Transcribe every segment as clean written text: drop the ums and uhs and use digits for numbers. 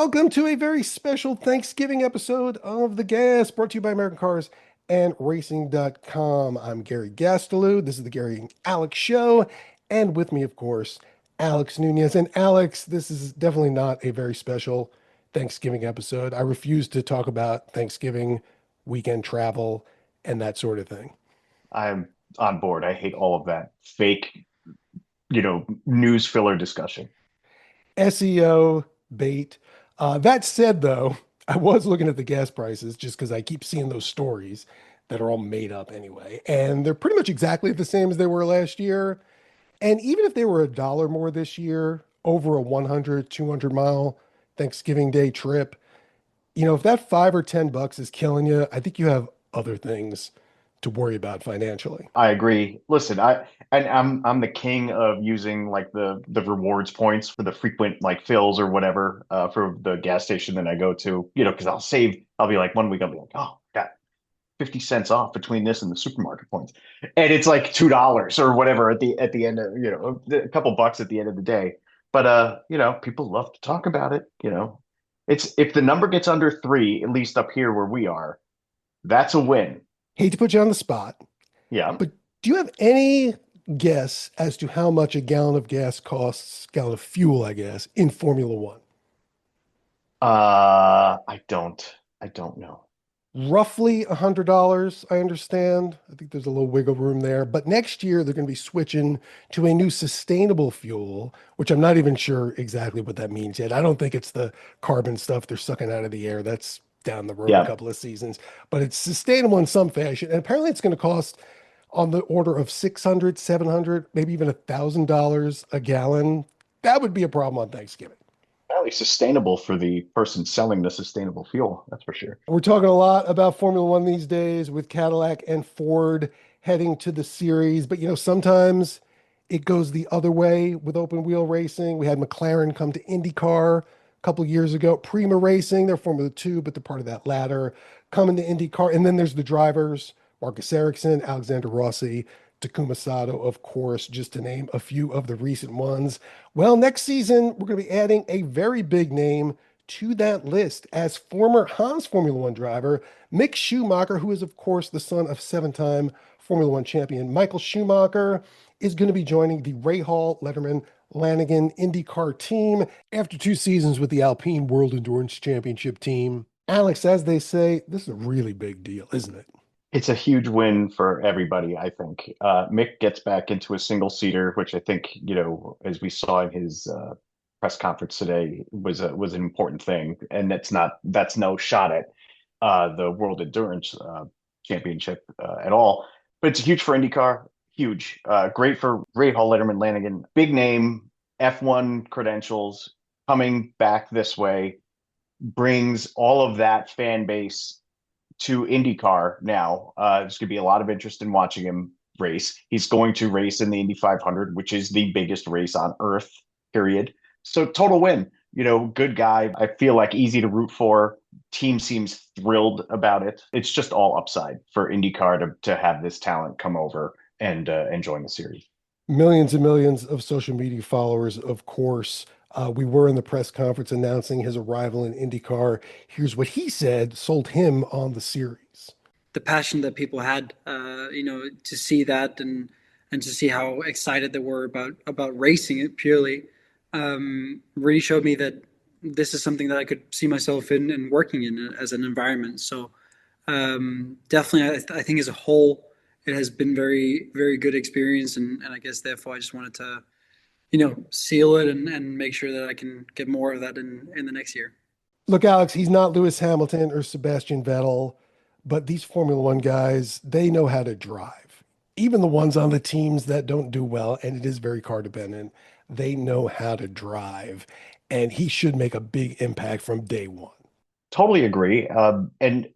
Welcome to a very special Thanksgiving episode of The Gas, brought to you by American Cars and Racing.com. I'm Gary Gastelou. This is the Gary and Alex Show. And with me, of course, Alex Nunez. And Alex, this is definitely not a very special Thanksgiving episode. I refuse to talk about Thanksgiving, weekend travel, and that sort of thing. I'm on board. I hate all of that fake, news filler discussion. SEO bait. That said, though, I was looking at the gas prices just because I keep seeing those stories that are all made up anyway. And they're pretty much exactly the same as they were last year. And even if they were $1 more this year over a 100, 200 mile Thanksgiving Day trip, if that $5 or $10 is killing you, I think you have other things to worry about financially. I agree. Listen, I'm the king of using like the rewards points for the frequent like fills or whatever for the gas station that I go to, because I'll be like one week I'll be like, oh, got 50 cents off between this and the supermarket points. And it's like $2 or whatever at the end of, a couple bucks at the end of the day. But people love to talk about it, It's if the number gets under three, at least up here where we are, that's a win. Hate to put you on the spot, Yeah. but do you have any guess as to how much a gallon of gas costs, gallon of fuel, I guess, in Formula One? I don't know. Roughly $100, I understand. I think there's a little wiggle room there. But next year, they're going to be switching to a new sustainable fuel, which I'm not even sure exactly what that means yet. I don't think it's the carbon stuff they're sucking out of the air. That's down the road a Yeah. couple of seasons, but it's sustainable in some fashion. And apparently, it's going to cost on the order of 600, 700, maybe even $1,000 a gallon. That would be a problem on Thanksgiving. Highly sustainable for the person selling the sustainable fuel, that's for sure. We're talking a lot about Formula One these days with Cadillac and Ford heading to the series, but sometimes it goes the other way with open wheel racing. We had McLaren come to IndyCar a couple of years ago. Prima Racing, they're Formula Two, but they're part of that ladder, coming to IndyCar. And then there's the drivers, Marcus Ericsson, Alexander Rossi, Takuma Sato, of course, just to name a few of the recent ones. Well, next season, we're going to be adding a very big name to that list as former Haas Formula One driver Mick Schumacher, who is, of course, the son of seven-time Formula One champion Michael Schumacher, is going to be joining the Rahal Letterman Lanigan IndyCar team after 2 seasons with the Alpine World Endurance Championship team. Alex, as they say, this is a really big deal, isn't it? It's a huge win for everybody, I think. Mick gets back into a single seater, which I think, as we saw in his press conference today, was an important thing. And that's no shot at the World Endurance Championship at all. But it's huge for IndyCar, huge. Great for Rahal Letterman Lanigan, big name, F1 credentials coming back this way brings all of that fan base to IndyCar now. There's going to be a lot of interest in watching him race. He's going to race in the Indy 500, which is the biggest race on earth, period. So total win. Good guy. I feel like easy to root for. Team seems thrilled about it. It's just all upside for IndyCar to have this talent come over and join the series. Millions and millions of social media followers, of course. We were in the press conference announcing his arrival in IndyCar. Here's what he said sold him on the series. The passion that people had, to see that and to see how excited they were about racing it purely, really showed me that this is something that I could see myself in and working in as an environment. So definitely, I think as a whole, it has been very, very good experience, and I guess therefore I just wanted to, seal it and make sure that I can get more of that in the next year. Look, Alex, he's not Lewis Hamilton or Sebastian Vettel, but these Formula One guys, they know how to drive. Even the ones on the teams that don't do well, and it is very car dependent, they know how to drive. And he should make a big impact from day one. Totally agree. And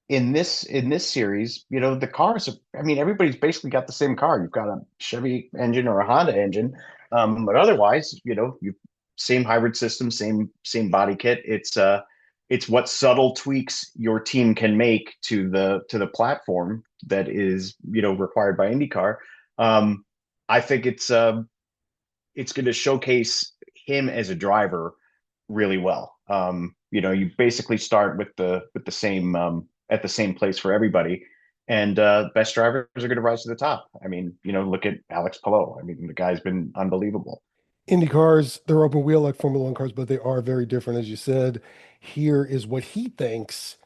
in this series, the cars. I mean, everybody's basically got the same car. You've got a Chevy engine or a Honda engine, but otherwise, you same hybrid system, same body kit. It's what subtle tweaks your team can make to the platform that is required by IndyCar. I think it's going to showcase him as a driver really well. You basically start with the same at the same place for everybody, and best drivers are going to rise to the top. I mean, look at Alex Palou. I mean, the guy's been unbelievable. Indy cars, they're open wheel like Formula One cars, but they are very different, as you said. Here is what he thinks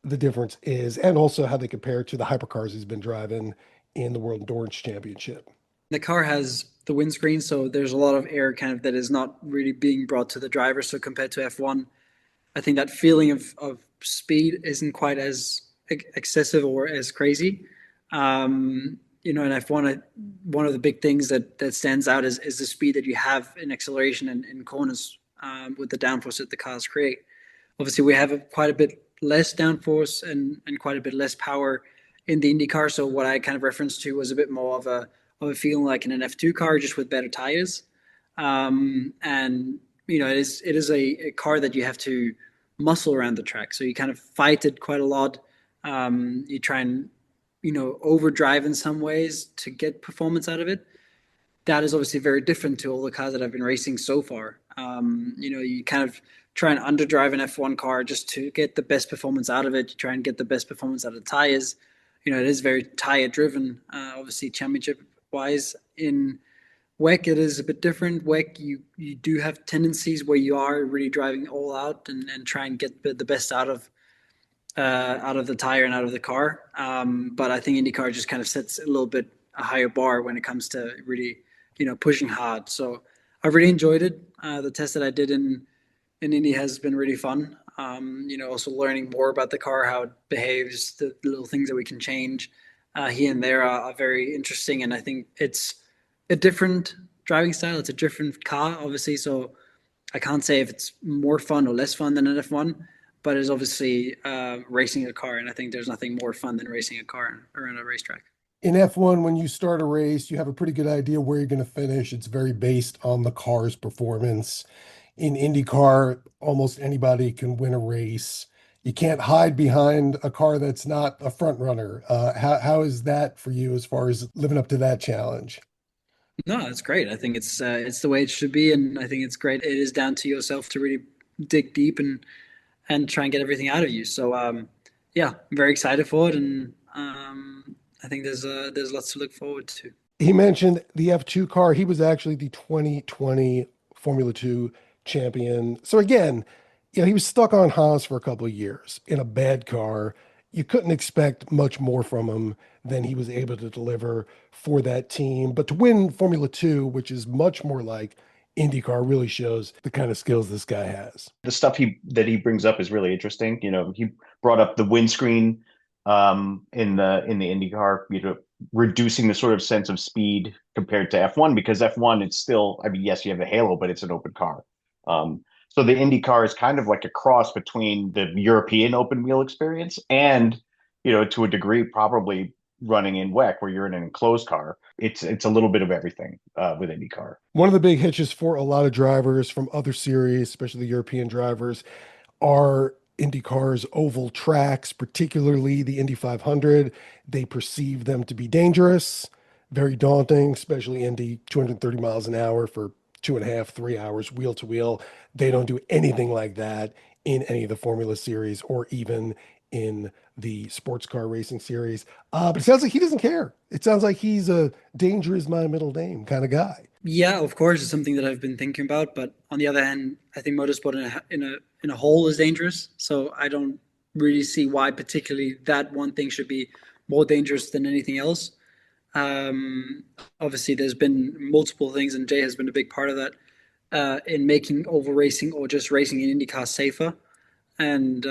the difference is, and also how they compare to the hypercars he's been driving in the World Endurance Championship. The car has the windscreen, so there's a lot of air kind of that is not really being brought to the driver. So compared to F1, I think that feeling of speed isn't quite as excessive or as crazy. In F1, one of the big things that stands out is the speed that you have in acceleration and in corners with the downforce that the cars create. Obviously, we have quite a bit less downforce and quite a bit less power in the Indy car. So what I kind of referenced to was a bit more of a feeling like in an F2 car, just with better tires. And it is a car that you have to muscle around the track. So you kind of fight it quite a lot. You try and overdrive in some ways to get performance out of it. That is obviously very different to all the cars that I've been racing so far. You kind of try and underdrive an F1 car just to get the best performance out of it. You try and get the best performance out of the tires. It is very tire driven, obviously championship wise. In WEC, it is a bit different. WEC, you do have tendencies where you are really driving all out and try and get the best out of the tire and out of the car. But I think IndyCar just kind of sets a little bit a higher bar when it comes to really, pushing hard. So I've really enjoyed it. The test that I did in Indy has been really fun. Also learning more about the car, how it behaves, the little things that we can change here and there are very interesting. And I think it's a different driving style. It's a different car, obviously. So I can't say if it's more fun or less fun than an F1, but it's obviously racing a car. And I think there's nothing more fun than racing a car around a racetrack. In F1, when you start a race, you have a pretty good idea where you're going to finish. It's very based on the car's performance. In IndyCar, almost anybody can win a race. You can't hide behind a car that's not a front runner. How is that for you as far as living up to that challenge? No, it's great. I think it's the way it should be, and I think it's great. It is down to yourself to really dig deep and try and get everything out of you. So yeah, I'm very excited for it, and I think there's lots to look forward to. He mentioned the F2 car. He was actually the 2020 Formula 2 champion. So again, he was stuck on Haas for a couple of years in a bad car. You couldn't expect much more from him than he was able to deliver for that team. But to win Formula 2, which is much more like IndyCar, really shows the kind of skills this guy has. The stuff he brings up is really interesting. He brought up the windscreen in the IndyCar, reducing the sort of sense of speed compared to F1, because F1, it's still, I mean, yes, you have the halo, but it's an open car. So the IndyCar is kind of like a cross between the European open wheel experience and, to a degree, probably running in WEC where you're in an enclosed car. It's a little bit of everything with IndyCar. One of the big hitches for a lot of drivers from other series, especially the European drivers, are IndyCar's oval tracks, particularly the Indy 500. They perceive them to be dangerous, very daunting, especially Indy 230 miles an hour for 2.5, 3 hours wheel to wheel. They don't do anything like that in any of the Formula Series or even in the sports car racing series. But it sounds like he doesn't care. It sounds like he's a danger is my middle name kind of guy. Yeah, of course, it's something that I've been thinking about. But on the other hand, I think motorsport in a whole is dangerous. So I don't really see why particularly that one thing should be more dangerous than anything else. Obviously, there's been multiple things, and Jay has been a big part of that in making oval racing or just racing in IndyCar safer. And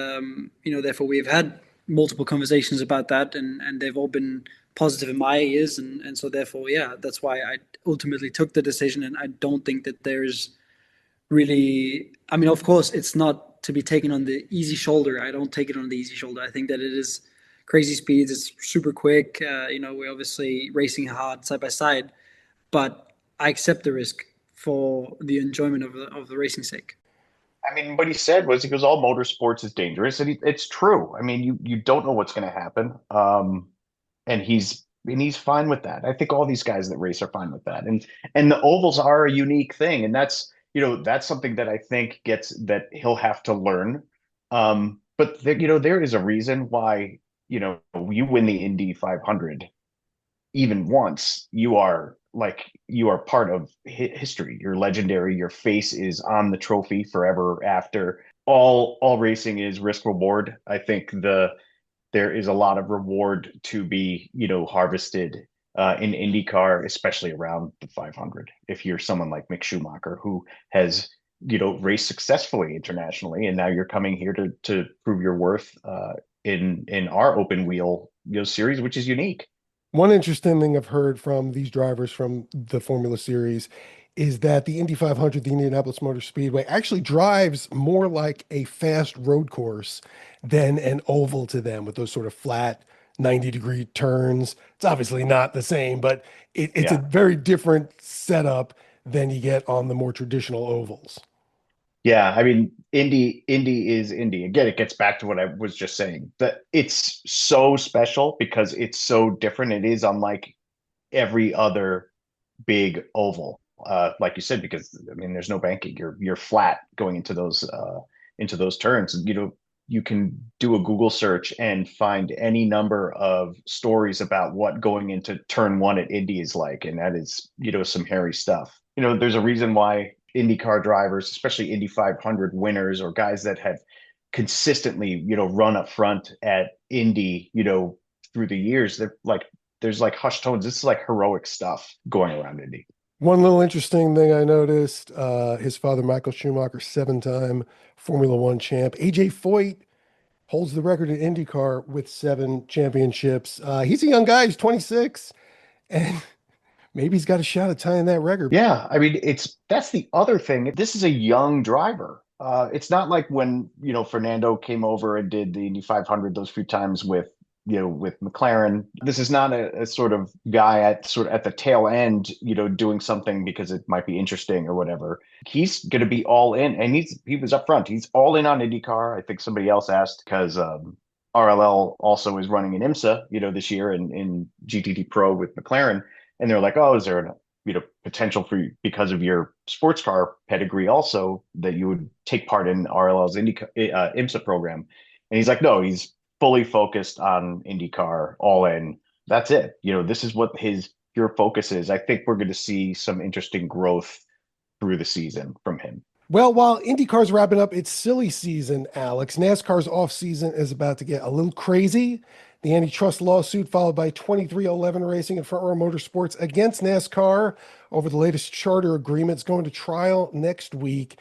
therefore, we've had multiple conversations about that, and they've all been positive in my ears, and so therefore, yeah, that's why I ultimately took the decision. And I don't think that there's really, I mean, of course, it's not to be taken on the easy shoulder. I don't take it on the easy shoulder. I think that it is crazy speeds. It's super quick. We're obviously racing hard side by side, but I accept the risk for the enjoyment of the racing sake. I mean, what he said was, he goes, all motorsports is dangerous, and it's true. I mean, you don't know what's going to happen, and he's fine with that. I think all these guys that race are fine with that, and the ovals are a unique thing, and that's that's something that I think gets that he'll have to learn. But there is a reason why, you win the Indy 500 even once, you are part of history. You're legendary. Your face is on the trophy forever after. All racing is risk reward. I think there is a lot of reward to be, harvested in IndyCar, especially around the 500. If you're someone like Mick Schumacher, who has, raced successfully internationally, and now you're coming here to prove your worth in our open wheel, series, which is unique. One interesting thing I've heard from these drivers from the Formula Series is that the Indy 500, the Indianapolis Motor Speedway, actually drives more like a fast road course than an oval to them with those sort of flat 90-degree turns. It's obviously not the same, but it's a Yeah. very different setup than you get on the more traditional ovals. Yeah, I mean, Indy is Indy. Again, it gets back to what I was just saying. That it's so special because it's so different. It is unlike every other big oval. Like you said, because I mean, there's no banking. You're flat going into those turns. You can do a Google search and find any number of stories about what going into turn one at Indy is like, and that is, some hairy stuff. There's a reason why IndyCar drivers, especially Indy 500 winners or guys that have consistently, run up front at Indy, through the years, they're like there's like hushed tones. This is like heroic stuff going around Indy. One little interesting thing I noticed, his father, Michael Schumacher, seven-time Formula One champ. AJ Foyt holds the record in IndyCar with seven championships. He's a young guy, he's 26, and maybe he's got a shot at tying that record. Yeah, I mean, that's the other thing. This is a young driver. It's not like when, Fernando came over and did the Indy 500 those few times with McLaren. This is not a sort of guy at the tail end, doing something because it might be interesting or whatever. He's going to be all in, and he was up front. He's all in on IndyCar. I think somebody else asked because RLL also is running in IMSA, this year in GTD Pro with McLaren, and they're like, oh, is there an potential for you because of your sports car pedigree also that you would take part in RLL's IMSA program. And he's like, no, he's fully focused on IndyCar, all in. That's it. This is what his pure focus is. I think we're going to see some interesting growth through the season from him. Well, while IndyCar's wrapping up its silly season, Alex, NASCAR's off season is about to get a little crazy. The antitrust lawsuit, followed by 2311 Racing and Front Row Motorsports against NASCAR over the latest charter agreements, going to trial next week.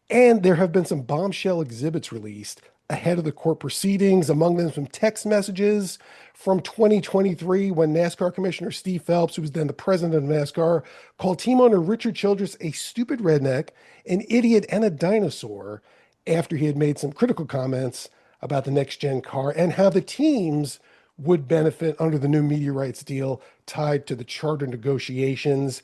And there have been some bombshell exhibits released ahead of the court proceedings, among them some text messages from 2023 when NASCAR Commissioner Steve Phelps, who was then the president of NASCAR, called team owner Richard Childress a stupid redneck, an idiot, and a dinosaur after he had made some critical comments about the next gen car and how the teams would benefit under the new media rights deal tied to the charter negotiations.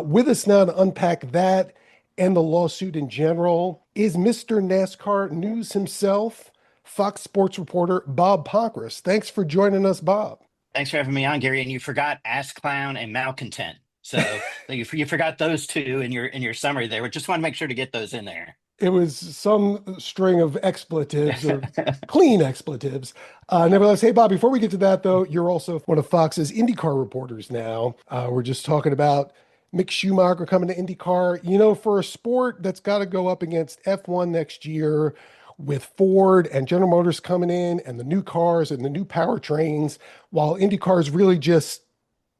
With us now to unpack that and the lawsuit in general is Mr. NASCAR News himself, Fox Sports reporter Bob Pockrass. Thanks for joining us, Bob. Thanks for having me on, Gary. And you forgot Ass Clown and Malcontent. So you forgot those two in your summary there. We just want to make sure to get those in there. It was some string of expletives or clean expletives. Nevertheless, hey, Bob, before we get to that, though, you're also one of Fox's IndyCar reporters now. We're just talking about Mick Schumacher coming to IndyCar. For a sport that's got to go up against F1 next year with Ford and General Motors coming in and the new cars and the new powertrains, while IndyCar is really just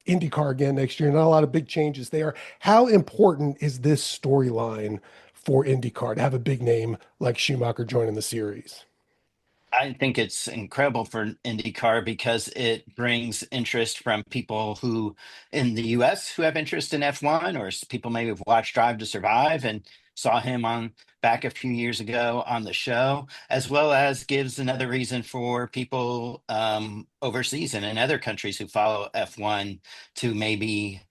IndyCar again next year, not a lot of big changes there. How important is this storyline for IndyCar to have a big name like Schumacher joining the series? I think it's incredible for IndyCar because it brings interest from people who in the US who have interest in F1 or people maybe have watched Drive to Survive and saw him on back a few years ago on the show, as well as gives another reason for people overseas and in other countries who follow F1 to maybe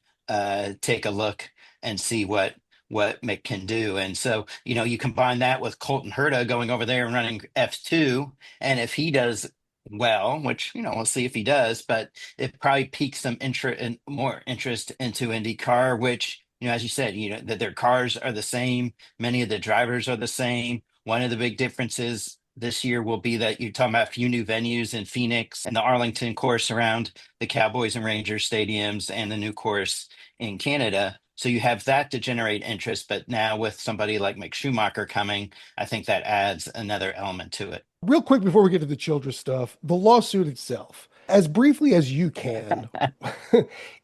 take a look and see what Mick can do. And so, you combine that with Colton Herta going over there and running F2. And if he does well, which, we'll see if he does, but it probably piques some interest and more interest into IndyCar, which, as you said, that their cars are the same. Many of the drivers are the same. One of the big differences this year will be that you're talking about a few new venues in Phoenix and the Arlington course around the Cowboys and Rangers stadiums and the new course in Canada. So you have that to generate interest. But now with somebody like Mick Schumacher coming, I think that adds another element to it. Real quick before we get to the Childress stuff, the lawsuit itself, as briefly as you can,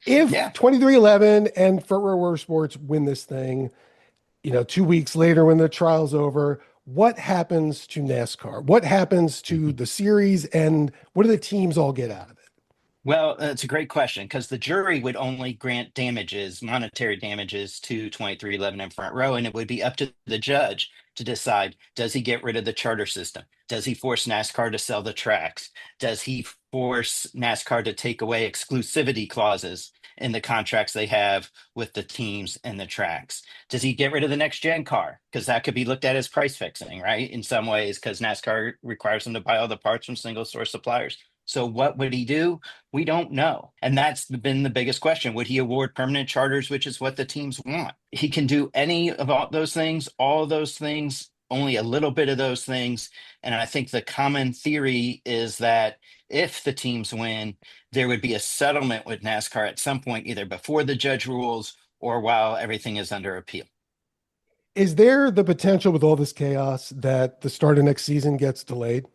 if Yeah. 2311 and Front Row Motorsports win this thing, 2 weeks later when the trial's over, what happens to NASCAR? What happens to the series, and what do the teams all get out of it? Well, that's a great question because the jury would only grant damages, monetary damages to 2311 and Front Row, and it would be up to the judge to decide, does he get rid of the charter system? Does he force NASCAR to sell the tracks? Does he force NASCAR to take away exclusivity clauses in the contracts they have with the teams and the tracks? Does he get rid of the next gen car? Because that could be looked at as price fixing, right? In some ways, because NASCAR requires them to buy all the parts from single source suppliers. So what would he do? We don't know. And that's been the biggest question. Would he award permanent charters, which is what the teams want? He can do any of all those things, only a little bit of those things. And I think the common theory is that if the teams win, there would be a settlement with NASCAR at some point, either before the judge rules or while everything is under appeal. Is there the potential with all this chaos that the start of next season gets delayed?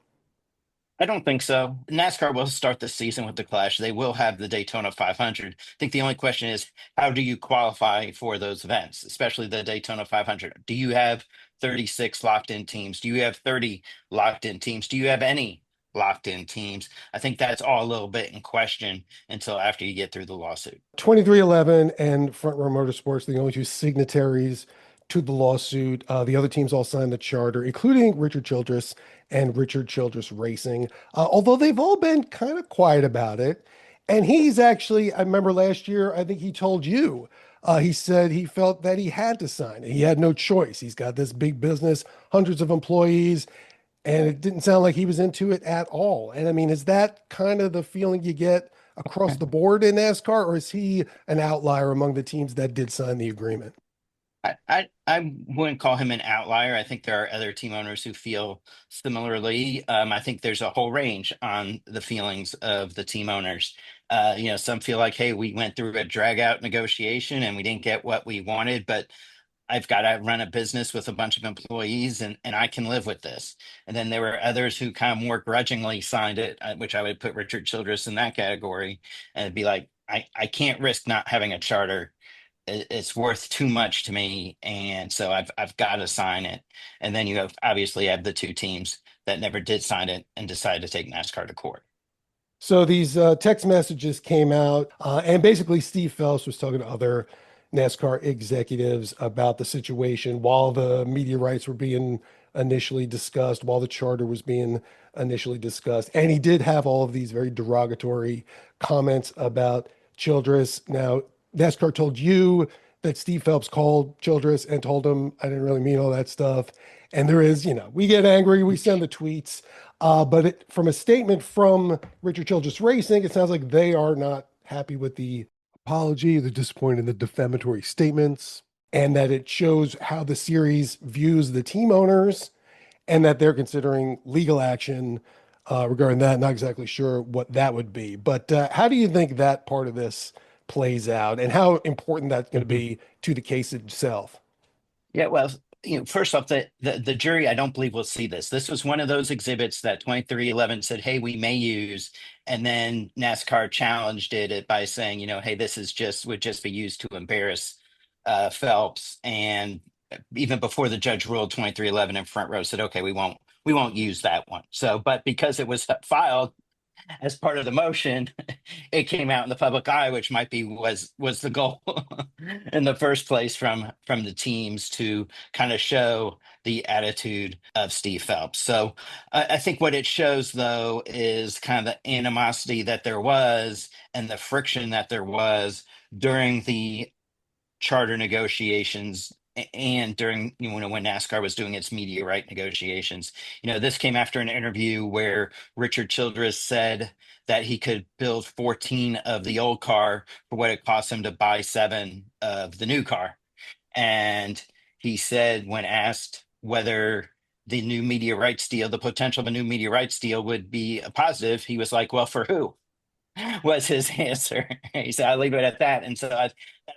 I don't think so. NASCAR will start the season with the Clash. They will have the Daytona 500. I think the only question is, how do you qualify for those events, especially the Daytona 500? Do you have 36 locked in teams? Do you have 30 locked in teams? Do you have any locked in teams? I think that's all a little bit in question until after you get through the lawsuit. 2311 and Front Row Motorsports, the only two signatories to the lawsuit. The other teams all signed the charter, including Richard Childress and Richard Childress Racing, although they've all been kind of quiet about it. And he's actually, I remember last year, I think he told you, he said he felt that he had to sign it. He had no choice. He's got this big business, hundreds of employees, and it didn't sound like he was into it at all. And I mean, is that kind of the feeling you get across the board in NASCAR, or is he an outlier among the teams that did sign the agreement? I wouldn't call him an outlier. I think there are other team owners who feel similarly. I think there's a whole range on the feelings of the team owners. Some feel like, hey, we went through a drag out negotiation and we didn't get what we wanted, but I've got to run a business with a bunch of employees and I can live with this. And then there were others who kind of more grudgingly signed it, which I would put Richard Childress in that category and it'd be like, I can't risk not having a charter. It's worth too much to me, and so I've got to sign it. And then you obviously have the two teams that never did sign it and decided to take NASCAR to court. So these text messages came out, and basically Steve Phelps was talking to other NASCAR executives about the situation while the media rights were being initially discussed, while the charter was being initially discussed. And he did have all of these very derogatory comments about Childress. Now, NASCAR told you that Steve Phelps called Childress and told him, I didn't really mean all that stuff. And there is, we get angry, we send the tweets. But from a statement from Richard Childress Racing, it sounds like they are not happy with the apology, they're disappointed in the defamatory statements, and that it shows how the series views the team owners and that they're considering legal action regarding that. Not exactly sure what that would be. But how do you think that part of this plays out and how important that's going to be to the case itself? Yeah, well, first off, the jury, I don't believe will see this. This was one of those exhibits that 2311 said, hey, we may use, and then NASCAR challenged it by saying, hey, this is would just be used to embarrass Phelps. And even before the judge ruled, 2311 and Front Row said, okay, we won't use that one. So, but because it was filed as part of the motion, it came out in the public eye, which might be was the goal in the first place from the teams to kind of show the attitude of Steve Phelps. So I think what it shows though is kind of the animosity that there was and the friction that there was during the charter negotiations and during when NASCAR was doing its media right negotiations. This came after an interview where Richard Childress said that he could build 14 of the old car for what it cost him to buy 7 of the new car. And he said, when asked whether the new media rights deal, the potential of a new media rights deal would be a positive, he was like, well, for who? Was his answer. He said, I'll leave it at that. And so that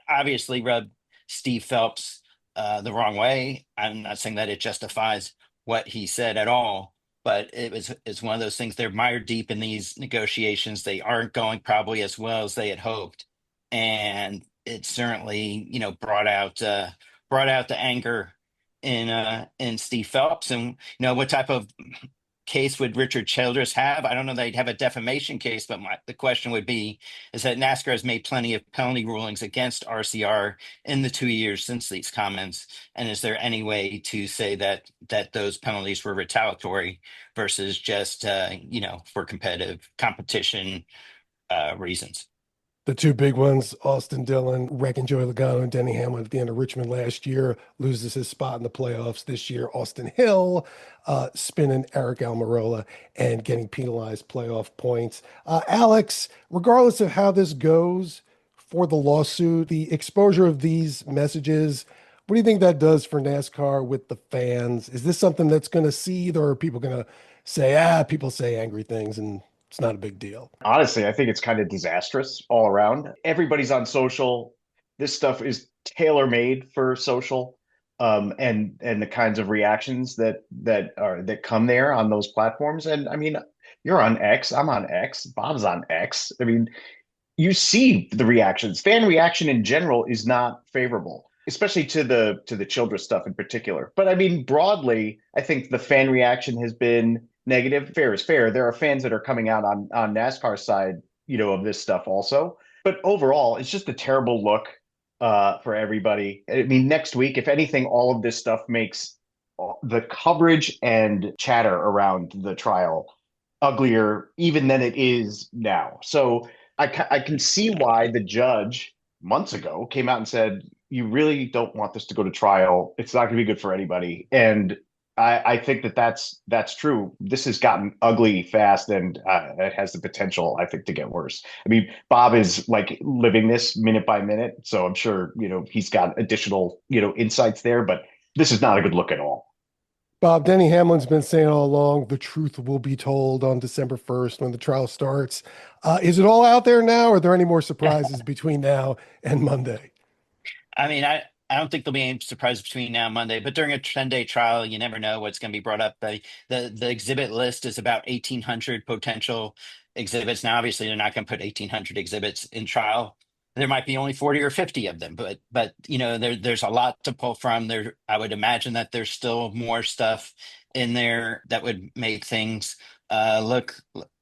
obviously rubbed Steve Phelps the wrong way. I'm not saying that it justifies what he said at all, but it's one of those things. They're mired deep in these negotiations. They aren't going probably as well as they had hoped. And it certainly, brought out the anger in Steve Phelps. And what type of case would Richard Childress have? I don't know that he'd have a defamation case, but the question would be is that NASCAR has made plenty of penalty rulings against RCR in the 2 years since these comments. And is there any way to say that those penalties were retaliatory versus just, for competitive competition reasons? The two big ones, Austin Dillon wrecking Joey Logano and Denny Hamlin at the end of Richmond last year, loses his spot in the playoffs this year. Austin Hill spinning Eric Almirola and getting penalized playoff points. Alex, regardless of how this goes for the lawsuit, the exposure of these messages, what do you think that does for NASCAR with the fans? Is this something that's going to seethe, or are people going to say, people say angry things and it's not a big deal? Honestly, I think it's kind of disastrous all around. Everybody's on social. This stuff is tailor-made for social, and the kinds of reactions that come there on those platforms. And I mean, you're on X, I'm on X, Bob's on X. I mean, you see the reactions. Fan reaction in general is not favorable, especially to the Childress stuff in particular. But I mean, broadly, I think the fan reaction has been negative. Fair is fair. There are fans that are coming out on NASCAR side, of this stuff also. But overall, it's just a terrible look for everybody. I mean, next week, if anything, all of this stuff makes the coverage and chatter around the trial uglier even than it is now. So I can see why the judge months ago came out and said, you really don't want this to go to trial. It's not going to be good for anybody. And I think that's true. This has gotten ugly fast, and it has the potential, I think, to get worse. I mean, Bob is like living this minute by minute, so I'm sure he's got additional insights there. But this is not a good look at all. Bob, Denny Hamlin's been saying all along the truth will be told on December 1st when the trial starts. Is it all out there now? Or are there any more surprises between now and Monday? I mean, I don't think there'll be any surprise between now and Monday, but during a 10-day trial, you never know what's going to be brought up. The exhibit list is about 1,800 potential exhibits. Now, obviously, they're not going to put 1,800 exhibits in trial. There might be only 40 or 50 of them, but there's a lot to pull from there. I would imagine that there's still more stuff in there that would make things look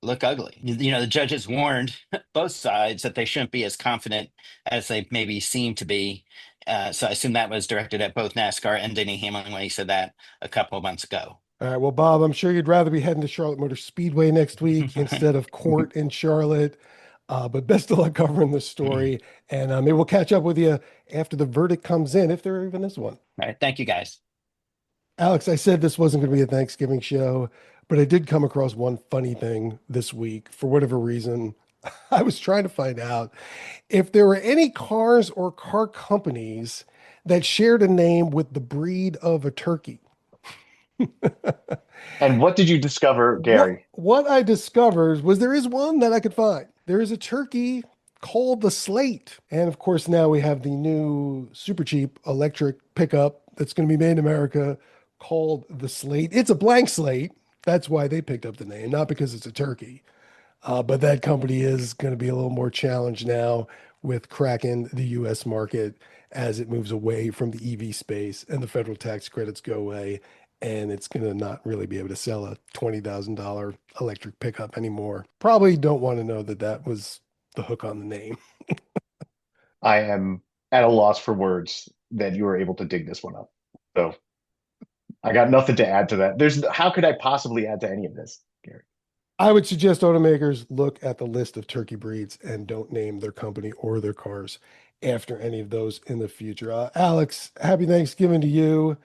ugly. The judges warned both sides that they shouldn't be as confident as they maybe seem to be. So I assume that was directed at both NASCAR and Denny Hamlin when he said that a couple of months ago. All right. Well, Bob, I'm sure you'd rather be heading to Charlotte Motor Speedway next week instead of court in Charlotte. But best of luck covering the story. And maybe we'll catch up with you after the verdict comes in, if there even is one. All right. Thank you, guys. Alex, I said this wasn't going to be a Thanksgiving show, but I did come across one funny thing this week. For whatever reason, I was trying to find out if there were any cars or car companies that shared a name with the breed of a turkey. And what did you discover, What, Gary? what I discovered was there is one that I could find. There is a turkey called the Slate. And of course, now we have the new super cheap electric pickup that's going to be made in America called the Slate. It's a blank slate. That's why they picked up the name, not because it's a turkey. But that company is going to be a little more challenged now with cracking the US market as it moves away from the EV space and the federal tax credits go away. And it's going to not really be able to sell a $20,000 electric pickup anymore. Probably don't want to know that that was the hook on the name. I am at a loss for words that you were able to dig this one up. So I got nothing to add to that. How could I possibly add to any of this, Gary? I would suggest automakers look at the list of turkey breeds and don't name their company or their cars after any of those in the future. Alex, happy Thanksgiving to you.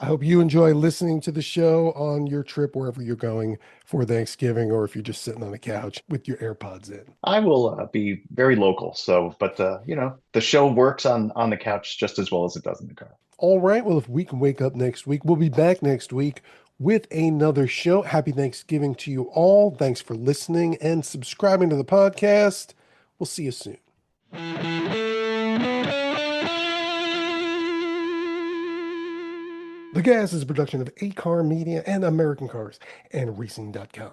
I hope you enjoy listening to the show on your trip wherever you're going for Thanksgiving, or if you're just sitting on the couch with your AirPods in. I will be very local. So, but the show works on the couch just as well as it does in the car. All right. Well, if we can wake up next week, we'll be back next week with another show. Happy Thanksgiving to you all. Thanks for listening and subscribing to the podcast. We'll see you soon. The Gas is a production of A-Car Media and American Cars and Racing.com.